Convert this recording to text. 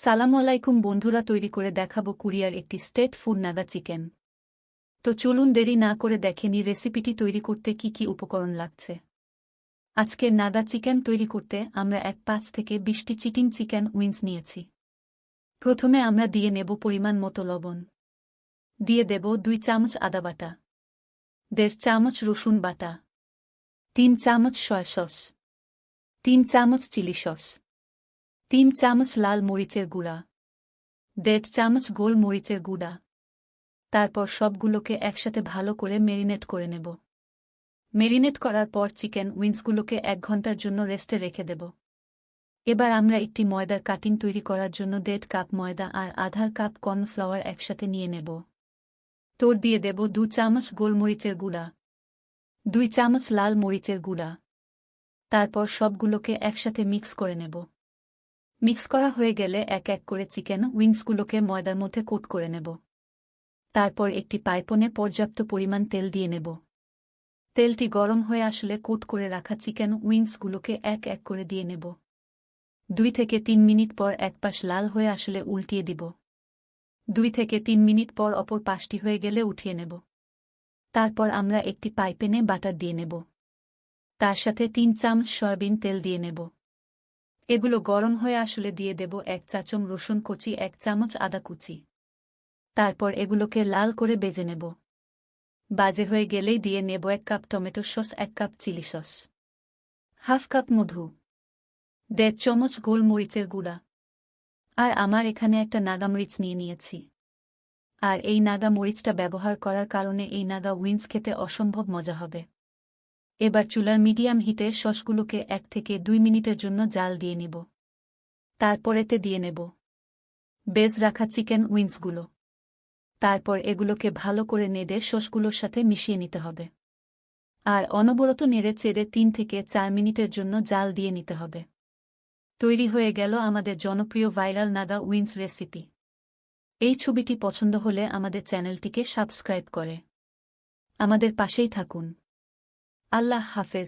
সালামু আলাইকুম বন্ধুরা, তৈরি করে দেখাবো কোরিয়ার একটি স্ট্রিট ফুড নাগা চিকেন। তো চলুন দেরি না করে দেখে নিই রেসিপিটি তৈরি করতে কি কি উপকরণ লাগছে। আজকের নাগা চিকেন তৈরি করতে আমরা 5 থেকে 20টি চিকেন উইংস নিয়েছি। প্রথমে আমরা দিয়ে নেব পরিমাণ মতো লবণ, দিয়ে দেব 2 চামচ আদা বাটা, 1.5 চামচ রসুন বাটা, 3 চামচ সয়া সস, 3 চামচ চিলি সস, 3 চামচ লাল মরিচের গুঁড়া, 1.5 চামচ গোল মরিচের গুঁড়া। তারপর সবগুলোকে একসাথে ভালো করে মেরিনেট করে নেব। মেরিনেট করার পর চিকেন উইংসগুলোকে 1 ঘন্টার জন্য রেস্টে রেখে দেব। এবার আমরা একটি ময়দার কাটিং তৈরি করার জন্য 1.5 কাপ ময়দা আর আধা কাপ কর্নফ্লাওয়ার একসাথে নিয়ে নেব। তোর দিয়ে দেব 2 চামচ গোলমরিচের গুঁড়া, 2 চামচ লাল মরিচের গুঁড়া। তারপর সবগুলোকে একসাথে মিক্স করে নেব। মিক্স করা হয়ে গেলে এক এক করে চিকেন উইংসগুলোকে ময়দার মধ্যে কোট করে নেব। তারপর একটি পাইপনে পর্যাপ্ত পরিমাণ তেল দিয়ে নেব। তেলটি গরম হয়ে আসলে কোট করে রাখা চিকেন উইংসগুলোকে এক এক করে দিয়ে নেব। 2 থেকে 3 মিনিট পর এক পাশ লাল হয়ে আসলে উল্টিয়ে দিব। 2 থেকে 3 মিনিট পর অপর পাশটি হয়ে গেলে উঠিয়ে নেব। তারপর আমরা একটি পাইপেনে বাটার দিয়ে নেব। তার সাথে 3 চামচ সয়াবিন তেল দিয়ে নেব। এগুলো গরম হয়ে আসলে দিয়ে দেব 1 চা চামচ রসুন কুচি, 1 চামচ আদা কুচি। তারপর এগুলোকে লাল করে বেজে নেব। বাজে হয়ে গেলেই দিয়ে নেব 1 cup tomato sauce, 1 cup chilli sauce, half cup মধু, 1.5 চামচ গোল মরিচের গুঁড়া। আর আমার এখানে একটা নাগা মরিচ নিয়ে নিয়েছি। আর এই নাগা মরিচটা ব্যবহার করার কারণে এই নাগা উইংস খেতে অসম্ভব মজা হবে। এবার চুলার মিডিয়াম হিটে সসগুলোকে 1 থেকে 2 মিনিটের জন্য জাল দিয়ে নিব। তারপর এতে দিয়ে নেব বেজ রাখা চিকেন উইংসগুলো। তারপর এগুলোকে ভালো করে নেড়ে সসগুলোর সাথে মিশিয়ে নিতে হবে। আর অনবরত নেড়ে চেড়ে 3 থেকে 4 মিনিটের জন্য জাল দিয়ে নিতে হবে। তৈরি হয়ে গেল আমাদের জনপ্রিয় ভাইরাল নাগা উইংস রেসিপি। এই ছবিটি পছন্দ হলে আমাদের চ্যানেলটিকে সাবস্ক্রাইব করে আমাদের পাশেই থাকুন। আল্লাহ হাফেজ।